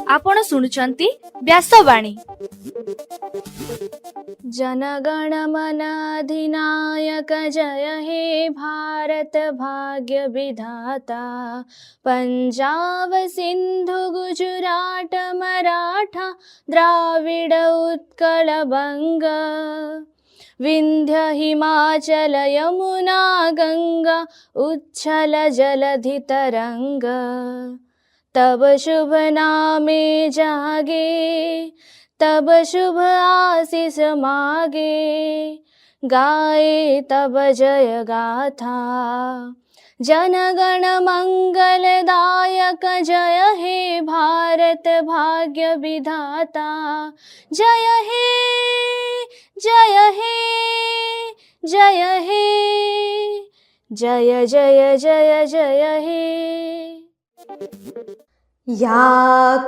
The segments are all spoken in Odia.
आपण शुणुचंती व्यासवाणी। जनगण मन अधिनायक जय हे भारत भाग्य विधाता। पंजाब सिंधु गुजरात मराठा द्राविड उत्कल बंग। विंध्य हिमाचल यमुना गंगा उच्छल जलधि तरंग। तब शुभ नामे जागे तब शुभ आशीष मागे। गाए तब जय गाथा जनगण मंगलदायक जय हे भारत भाग्य विधाता। जय हे जय हे जय हे जय जय जय जय हे। या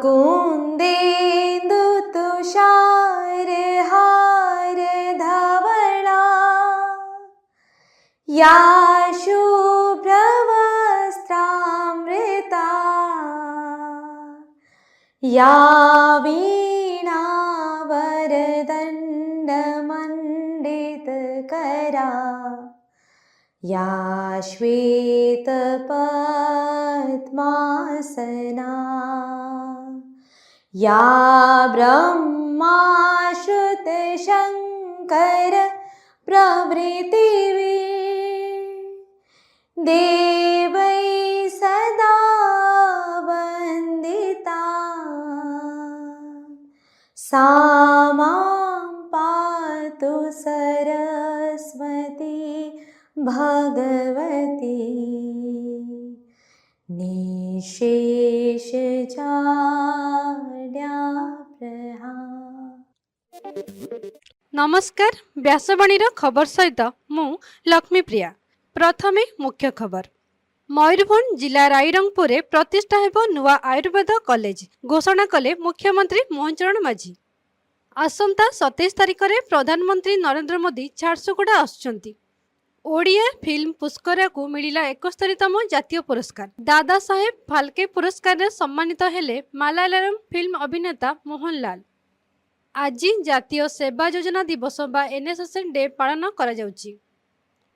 कुंदेन्दु तुषार हार धवला। या शुभ्र वस्त्रामृता। या वीणा वरदंड मंडित करा। या श्वेत पद्मासना। या ब्रह्माश्रुत शंकर प्रभृति देवै सदा वंदिता। सा मां पातु सरस्वती भगवती। निशेष नमस्कार व्यासवाणीर खबर सहित मु लक्ष्मीप्रिया। प्रथमे मुख्य खबर। मयूरभंज जिला रायरंगपुर प्रतिष्ठा हेब नुआ आयुर्वेद कॉलेज घोषणा कले मुख्यमंत्री मोहन चरण माझी। आसंता 27 तारिख में प्रधानमंत्री नरेंद्र मोदी झारसुगुड़ा आसुचंती। ओडिया फिल्म पुष्करा को मिलिला 71तम जातीय पुरस्कार। दादा साहेब फाल्के पुरस्कार सम्मानित हेले मलयालम फिल्म अभिनेता मोहनलाल। आज जातीय सेवा योजना दिवस बा एनएसएस डे पालन करा जाउची।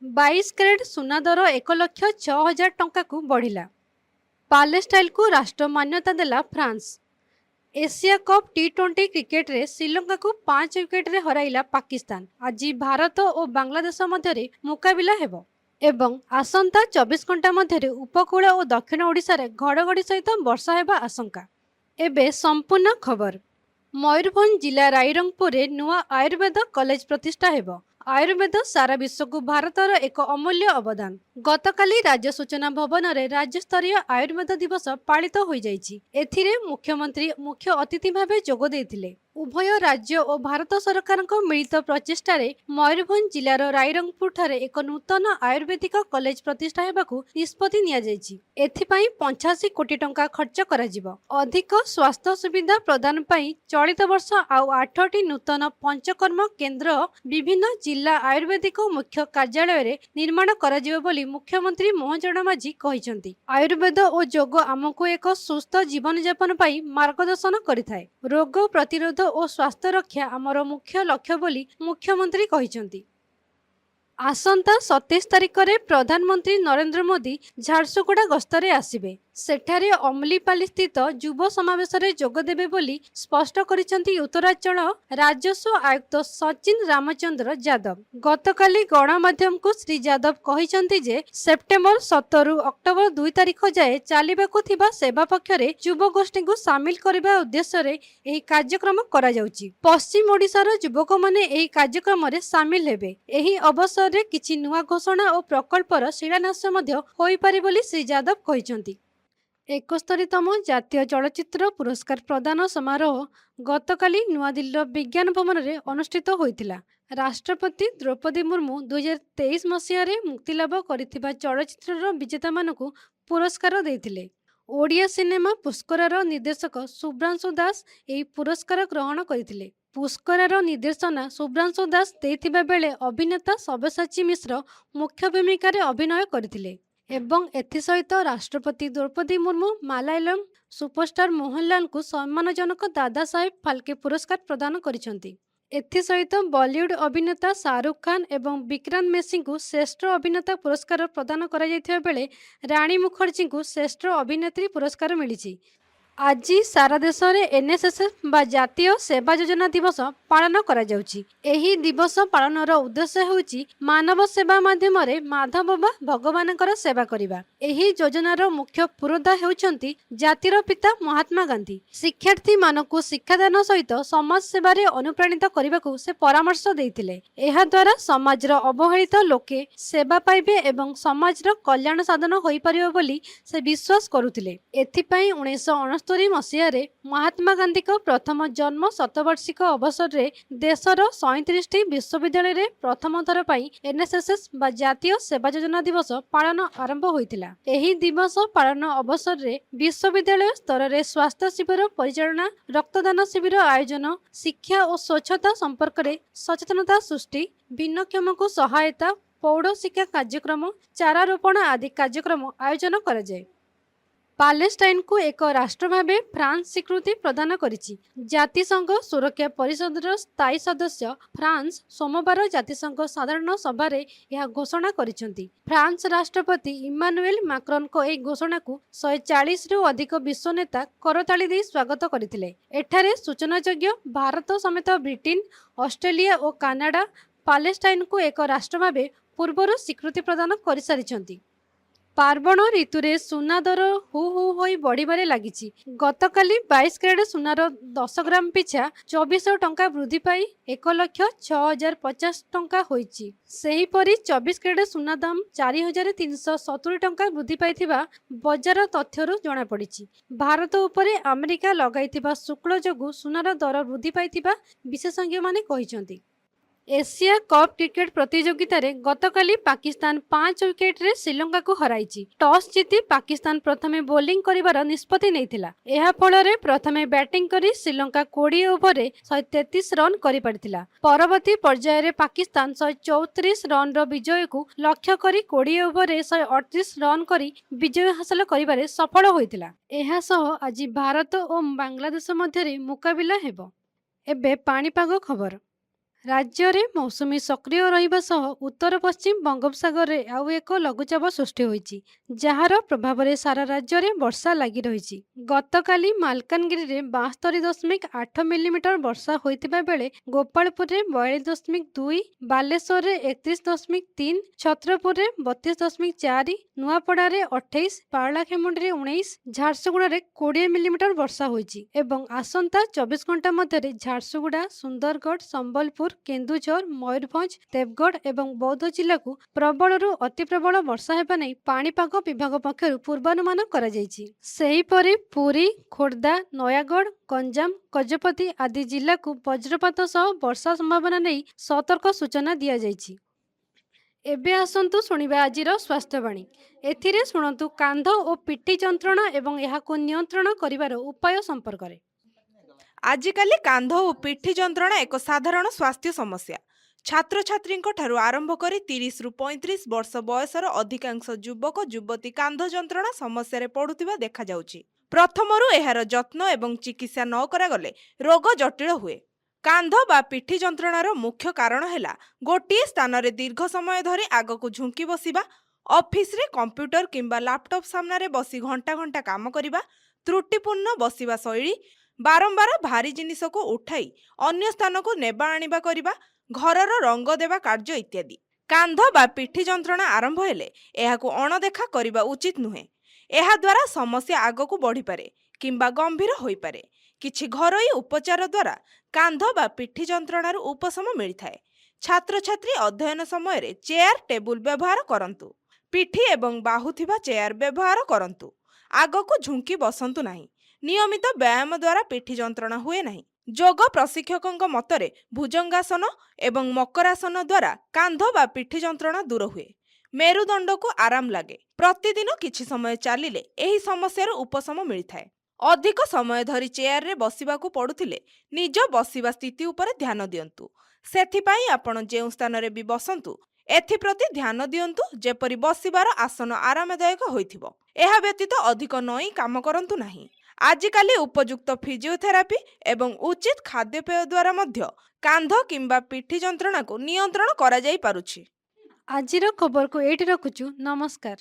22 कैरेट सुना दर 1,06,000 टंका को बढ़िला। पैलेस्टाइल को राष्ट्र मान्यता देला फ्रांस। एशिया कप टी20 क्रिकेट रे श्रीलंका को 5 विकेट रे हराइला पाकिस्तान। आज भारत और बांग्लादेश मध्य मुकाबिला हेबो एवं आसंता 24 घंटा मध्य उपकूल और दक्षिण ओडिशा रे घड़घड़ी सहित वर्षा हेबा आशंका। एबे संपूर्ण खबर। मयूरभंज जिला रायरंगपुर नुआ आयुर्वेद कॉलेज प्रतिष्ठा हेबो। आयुर्वेद सारा विश्व को भारतर एक अमूल्य अवदान। गतकाली राज्य सूचना भवन में राज्य स्तरीय आयुर्वेद दिवस पालित हो जाइछि। एथिरे मुख्यमंत्री मुख्य अतिथि भावे जोग देथिले। उभय राज्य और भारत सरकार मिलित प्रचेष्टा मयूरभंज जिलार रायरंगपुर ठारे एक नूतन आयुर्वेदिक कॉलेज प्रतिष्ठा हेबाकु निष्पत्ति निया जाइछि। एथिपाई 85 कोटी टंका खर्च करा जिवो। अधिक स्वास्थ्य सुविधा प्रदान पाई चलित वर्ष आउ 8टी नूतन पंचकर्म केन्द्र विभिन्न जिला आयुर्वेदिक मुख्य कार्यालय रे निर्माण करा जिवो बोली मुख्यमंत्री मोहन चरण माझी कहिसंती। आयुर्वेद और योग आमको एक सुस्थ जीवन यापन पाई मार्गदर्शन करिथाय। रोग प्रतिरोध और स्वास्थ्य रक्षा आमर मुख्य लक्ष्य बोली मुख्यमंत्री कहिसंती। आसंता 27 तारिख में प्रधानमंत्री नरेंद्र मोदी झारसुगुड़ा गस्तरे आसिबे। सेठारे अमलीपाली स्थित युव समावेश में जोगदेवे बोली स्पष्ट करिसंती उत्तरांचल राजस्व आयुक्त सचिन रामचंद्र यादव। गतकाली गणमाध्यम को श्री यादव कहिसंती जे सेप्टेम्बर 17 रु अक्टोबर 2 तारिख जाए चलिबाकु थिबा सेवा पक्षरे युव गोष्ठी को सामिल करबा उद्देश्य रे एही कार्यक्रम करा जाउची। पश्चिम ओडिशार युवक माने एही कार्यक्रम रे सामिल हेबे। एही अवसर रे किछि नुआ घोषणा और प्रकल्पर शिलान्यास मध्य होई पारे बोली श्री यादव कहिसंती। 71तम जातीय चलचित्र पुरस्कार प्रदान समारोह गतकाली नुआदिल्लीर विज्ञान भवन में अनुष्ठित होइतिला। राष्ट्रपति द्रौपदी मुर्मू 2023 मसीह मुक्तिलाभ करिथिबा चलचित्रर विजेता मानकु पुरस्कार देथिले। ओडिया सिनेमा पुष्करार निर्देशक शुभ्रांशु दास एही पुरस्कार ग्रहण करथिले। ପୁଷ୍କରାର ନିର୍ଦ୍ଦେଶନା ଶୁଭ୍ରାଂଶୁ ଦାସ ଦେଇଥିବା ବେଳେ ଅଭିନେତା ସବ୍ୟସାଚୀ ମିଶ୍ର ମୁଖ୍ୟ ଭୂମିକାରେ ଅଭିନୟ କରିଥିଲେ ଏବଂ ଏଥିସହିତ ରାଷ୍ଟ୍ରପତି ଦ୍ରୌପଦୀ ମୁର୍ମୁ ମାଲାୟାଲମ ସୁପରଷ୍ଟାର ମୋହନଲାଲଙ୍କୁ ସମ୍ମାନଜନକ ଦାଦା ସାହେବ ଫାଲ୍କେ ପୁରସ୍କାର ପ୍ରଦାନ କରିଛନ୍ତି। ଏଥିସହିତ ବଲିଉଡ୍ ଅଭିନେତା ଶାହରୁଖ ଖାନ ଏବଂ ବିକ୍ରାନ୍ତ ମେସିଙ୍କୁ ଶ୍ରେଷ୍ଠ ଅଭିନେତା ପୁରସ୍କାର ପ୍ରଦାନ କରାଯାଇଥିବା ବେଳେ ରାଣୀ ମୁଖର୍ଜୀଙ୍କୁ ଶ୍ରେଷ୍ଠ ଅଭିନେତ୍ରୀ ପୁରସ୍କାର ମିଳିଛି। ଆଜି ସାରା ଦେଶରେ ଏନ୍ଏସ୍ଏସ୍ ବା ଜାତୀୟ ସେବା ଯୋଜନା ଦିବସ ପାଳନ କରାଯାଉଛି। ଏହି ଦିବସ ପାଳନର ଉଦ୍ଦେଶ୍ୟ ହେଉଛି ମାନବ ସେବା ମାଧ୍ୟମରେ ମାଧବ ବା ଭଗବାନଙ୍କର ସେବା କରିବା। ଏହି ଯୋଜନାର ମୁଖ୍ୟ ପୁରୋଧା ହେଉଛନ୍ତି ଜାତିର ପିତା ମହାତ୍ମା ଗାନ୍ଧୀ। ଶିକ୍ଷାର୍ଥୀମାନଙ୍କୁ ଶିକ୍ଷାଦାନ ସହିତ ସମାଜ ସେବାରେ ଅନୁପ୍ରାଣିତ କରିବାକୁ ସେ ପରାମର୍ଶ ଦେଇଥିଲେ। ଏହାଦ୍ୱାରା ସମାଜର ଅବହେଳିତ ଲୋକେ ସେବା ପାଇବେ ଏବଂ ସମାଜର କଲ୍ୟାଣ ସାଧନ ହୋଇପାରିବ ବୋଲି ସେ ବିଶ୍ୱାସ କରୁଥିଲେ। ଏଥିପାଇଁ 1969 ମସିହାରେ ମହାତ୍ମା ଗାନ୍ଧୀଙ୍କ ପ୍ରଥମ ଜନ୍ମ ଶତବାର୍ଷିକ ଅବସରରେ ଦେଶର 37ଟି ବିଶ୍ୱବିଦ୍ୟାଳୟରେ ପ୍ରଥମ ଥର ପାଇଁ ଏନ୍ଏସ୍ଏସ୍ ବା ଜାତୀୟ ସେବା ଯୋଜନା ଦିବସ ପାଳନ ଆରମ୍ଭ ହୋଇଥିଲା। ଏହି ଦିବସ ପାଳନ ଅବସରରେ ବିଶ୍ୱବିଦ୍ୟାଳୟ ସ୍ତରରେ ସ୍ୱାସ୍ଥ୍ୟ ଶିବିର ପରିଚାଳନା, ରକ୍ତଦାନ ଶିବିର ଆୟୋଜନ, ଶିକ୍ଷା ଓ ସ୍ୱଚ୍ଛତା ସମ୍ପର୍କରେ ସଚେତନତା ସୃଷ୍ଟି, ଭିନ୍ନକ୍ଷମଙ୍କୁ ସହାୟତା, ପୌଢ଼ ଶିକ୍ଷା କାର୍ଯ୍ୟକ୍ରମ, ଚାରା ରୋପଣ ଆଦି କାର୍ଯ୍ୟକ୍ରମ ଆୟୋଜନ କରାଯାଏ। ପାଲେଷ୍ଟାଇନକୁ ଏକ ରାଷ୍ଟ୍ର ଭାବେ ଫ୍ରାନ୍ସ ସ୍ୱୀକୃତି ପ୍ରଦାନ କରିଛି। ଜାତିସଂଘ ସୁରକ୍ଷା ପରିଷଦର ସ୍ଥାୟୀ ସଦସ୍ୟ ଫ୍ରାନ୍ସ ସୋମବାର ଜାତିସଂଘ ସାଧାରଣ ସଭାରେ ଏହା ଘୋଷଣା କରିଛନ୍ତି। ଫ୍ରାନ୍ସ ରାଷ୍ଟ୍ରପତି ଇମାନୁଏଲ ମାକ୍ରନ୍ଙ୍କ ଏହି ଘୋଷଣାକୁ 140ରୁ ଅଧିକ ବିଶ୍ୱ ନେତା କରତାଳି ଦେଇ ସ୍ୱାଗତ କରିଥିଲେ। ଏଠାରେ ସୂଚନାଯୋଗ୍ୟ, ଭାରତ ସମେତ ବ୍ରିଟେନ, ଅଷ୍ଟ୍ରେଲିଆ ଓ କାନାଡା ପାଲେଷ୍ଟାଇନକୁ ଏକ ରାଷ୍ଟ୍ର ଭାବେ ପୂର୍ବରୁ ସ୍ୱୀକୃତି ପ୍ରଦାନ କରିସାରିଛନ୍ତି। ପାର୍ବଣ ଋତୁରେ ସୁନା ଦର ହୁ ହୁ ହୋଇ ବଢ଼ିବାରେ ଲାଗିଛି। ଗତକାଲି 22 କ୍ୟାରେଟ୍ ସୁନାର 10 ଗ୍ରାମ ପିଛା 2400 ଟଙ୍କା ବୃଦ୍ଧି ପାଇ 1,06,050 ଟଙ୍କା ହୋଇଛି। ସେହିପରି 24 କ୍ୟାରେଟ୍ ସୁନା ଦାମ 4,370 ଟଙ୍କା ବୃଦ୍ଧି ପାଇଥିବା ବଜାର ତଥ୍ୟରୁ ଜଣାପଡ଼ିଛି। ଭାରତ ଉପରେ ଆମେରିକା ଲଗାଇଥିବା ଶୁଳ୍କ ଯୋଗୁଁ ସୁନାର ଦର ବୃଦ୍ଧି ପାଇଥିବା ବିଶେଷଜ୍ଞମାନେ କହିଛନ୍ତି। ଏସିଆ କପ୍ କ୍ରିକେଟ ପ୍ରତିଯୋଗିତାରେ ଗତକାଲି ପାକିସ୍ତାନ 5 ୱିକେଟରେ ଶ୍ରୀଲଙ୍କାକୁ ହରାଇଛି। ଟସ୍ ଜିତି ପାକିସ୍ତାନ ପ୍ରଥମେ ବୋଲିଂ କରିବାର ନିଷ୍ପତ୍ତି ନେଇଥିଲା। ଏହା ଫଳରେ ପ୍ରଥମେ ବ୍ୟାଟିଂ କରି ଶ୍ରୀଲଙ୍କା 20 ଓଭରରେ 133 ରନ୍ କରିପାରିଥିଲା। ପରବର୍ତ୍ତୀ ପର୍ଯ୍ୟାୟରେ ପାକିସ୍ତାନ 134 ରନ୍ର ବିଜୟକୁ ଲକ୍ଷ୍ୟ କରି 20 ଓଭରରେ 138 ରନ୍ କରି ବିଜୟ ହାସଲ କରିବାରେ ସଫଳ ହୋଇଥିଲା। ଏହାସହ ଆଜି ଭାରତ ଓ ବାଂଲାଦେଶ ମଧ୍ୟରେ ମୁକାବିଲା ହେବ। ଏବେ ପାଣିପାଗ ଖବର। ରାଜ୍ୟରେ ମୌସୁମୀ ସକ୍ରିୟ ରହିବା ସହ ଉତ୍ତର ପଶ୍ଚିମ ବଙ୍ଗୋପସାଗରରେ ଆଉ ଏକ ଲଘୁଚାପ ସୃଷ୍ଟି ହୋଇଛି, ଯାହାର ପ୍ରଭାବରେ ସାରା ରାଜ୍ୟରେ ବର୍ଷା ଲାଗି ରହିଛି। ଗତକାଲି ମାଲକାନଗିରିରେ 72.8 ମିଲିମିଟର ବର୍ଷା ହୋଇଥିବା ବେଳେ ଗୋପାଳପୁରରେ 42.2, ବାଲେଶ୍ୱରରେ 31.3, ଛତ୍ରପୁରରେ 32.4, ନୂଆପଡ଼ାରେ 28, ପାରଳାଖେମୁଣ୍ଡିରେ 19, ଝାରସୁଗୁଡ଼ାରେ 20 ମିଲିମିଟର ବର୍ଷା ହୋଇଛି ଏବଂ ଆସନ୍ତା 24 ଘଣ୍ଟା ମଧ୍ୟରେ ଝାରସୁଗୁଡ଼ା, ସୁନ୍ଦରଗଡ଼, ସମ୍ବଲପୁର, କେନ୍ଦୁଝର, ମୟୂରଭଞ୍ଜ, ଦେବଗଡ଼ ଏବଂ ବୌଦ୍ଧ ଜିଲ୍ଲାକୁ ପ୍ରବଳରୁ ଅତି ପ୍ରବଳ ବର୍ଷା ହେବା ନେଇ ପାଣିପାଗ ବିଭାଗ ପକ୍ଷରୁ ପୂର୍ବାନୁମାନ କରାଯାଇଛି। ସେହିପରି ପୁରୀ, ଖୋର୍ଦ୍ଧା, ନୟାଗଡ଼, ଗଞ୍ଜାମ, ଗଜପତି ଆଦି ଜିଲ୍ଲାକୁ ବଜ୍ରପାତ ସହ ବର୍ଷା ସମ୍ଭାବନା ନେଇ ସତର୍କ ସୂଚନା ଦିଆଯାଇଛି। ଏବେ ଆସନ୍ତୁ ଶୁଣିବା ଆଜିର ସ୍ୱାସ୍ଥ୍ୟବାଣୀ। ଏଥିରେ ଶୁଣନ୍ତୁ କାନ୍ଧ ଓ ପିଠି ଯନ୍ତ୍ରଣା ଏବଂ ଏହାକୁ ନିୟନ୍ତ୍ରଣ କରିବାର ଉପାୟ ସମ୍ପର୍କରେ। ଆଜିକାଲି କାନ୍ଧ ଓ ପିଠି ଯନ୍ତ୍ରଣା ଏକ ସାଧାରଣ ସ୍ୱାସ୍ଥ୍ୟ ସମସ୍ୟା। ଛାତ୍ରଛାତ୍ରୀଙ୍କ ଠାରୁ ଆରମ୍ଭ କରି 30ରୁ 35 ବର୍ଷ ବୟସର ଅଧିକାଂଶ ଯୁବକ ଯୁବତୀ କାନ୍ଧ ଯନ୍ତ୍ରଣା ସମସ୍ୟାରେ ପଡୁଥିବା ଦେଖାଯାଉଛି। ପ୍ରଥମରୁ ଏହାର ଯତ୍ନ ଏବଂ ଚିକିତ୍ସା ନ କରାଗଲେ ରୋଗ ଜଟିଳ ହୁଏ। କାନ୍ଧ ବା ପିଠି ଯନ୍ତ୍ରଣାର ମୁଖ୍ୟ କାରଣ ହେଲା ଗୋଟିଏ ସ୍ଥାନରେ ଦୀର୍ଘ ସମୟ ଧରି ଆଗକୁ ଝୁଙ୍କି ବସିବା, ଅଫିସରେ କମ୍ପ୍ୟୁଟର କିମ୍ବା ଲାପଟପ୍ ସାମ୍ନାରେ ବସି ଘଣ୍ଟା ଘଣ୍ଟା କାମ କରିବା, ତ୍ରୁଟିପୂର୍ଣ୍ଣ ବସିବା ଶୈଳୀ, ବାରମ୍ବାର ଭାରି ଜିନିଷକୁ ଉଠାଇ ଅନ୍ୟ ସ୍ଥାନକୁ ନେବା ଆଣିବା କରିବା, ଘରର ରଙ୍ଗ ଦେବା କାର୍ଯ୍ୟ ଇତ୍ୟାଦି। କାନ୍ଧ ବା ପିଠି ଯନ୍ତ୍ରଣା ଆରମ୍ଭ ହେଲେ ଏହାକୁ ଅଣଦେଖା କରିବା ଉଚିତ ନୁହେଁ। ଏହାଦ୍ୱାରା ସମସ୍ୟା ଆଗକୁ ବଢ଼ିପାରେ କିମ୍ବା ଗମ୍ଭୀର ହୋଇପାରେ। କିଛି ଘରୋଇ ଉପଚାର ଦ୍ୱାରା କାନ୍ଧ ବା ପିଠି ଯନ୍ତ୍ରଣାରୁ ଉପଶମ ମିଳିଥାଏ। ଛାତ୍ରଛାତ୍ରୀ ଅଧ୍ୟୟନ ସମୟରେ ଚେୟାର ଟେବୁଲ ବ୍ୟବହାର କରନ୍ତୁ। ପିଠି ଏବଂ ବାହୁ ଥିବା ଚେୟାର ବ୍ୟବହାର କରନ୍ତୁ। ଆଗକୁ ଝୁଙ୍କି ବସନ୍ତୁ ନାହିଁ। ନିୟମିତ ବ୍ୟାୟାମ ଦ୍ୱାରା ପିଠି ଯନ୍ତ୍ରଣା ହୁଏ ନାହିଁ। ଯୋଗ ପ୍ରଶିକ୍ଷକଙ୍କ ମତରେ ଭୁଜଙ୍ଗାସନ ଏବଂ ମକରାସନ ଦ୍ୱାରା କାନ୍ଧ ବା ପିଠି ଯନ୍ତ୍ରଣା ଦୂର ହୁଏ। ମେରୁଦଣ୍ଡକୁ ଆରାମ ଲାଗେ। ପ୍ରତିଦିନ କିଛି ସମୟ ଚାଲିଲେ ଏହି ସମସ୍ୟାରୁ ଉପଶମ ମିଳିଥାଏ। ଅଧିକ ସମୟ ଧରି ଚେୟାରରେ ବସିବାକୁ ପଡୁଥିଲେ ନିଜ ବସିବା ସ୍ଥିତି ଉପରେ ଧ୍ୟାନ ଦିଅନ୍ତୁ। ସେଥିପାଇଁ ଆପଣ ଯେଉଁ ସ୍ଥାନରେ ବି ବସନ୍ତୁ ଏଥିପ୍ରତି ଧ୍ୟାନ ଦିଅନ୍ତୁ ଯେପରି ବସିବାର ଆସନ ଆରାମଦାୟକ ହୋଇଥିବ। ଏହା ବ୍ୟତୀତ ଅଧିକ ନଇଁ କାମ କରନ୍ତୁ ନାହିଁ। ଆଜିକାଲି ଉପଯୁକ୍ତ ଫିଜିଓଥେରାପି ଏବଂ ଉଚିତ ଖାଦ୍ୟପେୟ ଦ୍ୱାରା ମଧ୍ୟ କାନ୍ଧ କିମ୍ବା ପିଠି ଯନ୍ତ୍ରଣାକୁ ନିୟନ୍ତ୍ରଣ କରାଯାଇ ପାରୁଛି। ଆଜିର ଖବରକୁ ଏଇଠି ରଖୁଛୁ। ନମସ୍କାର।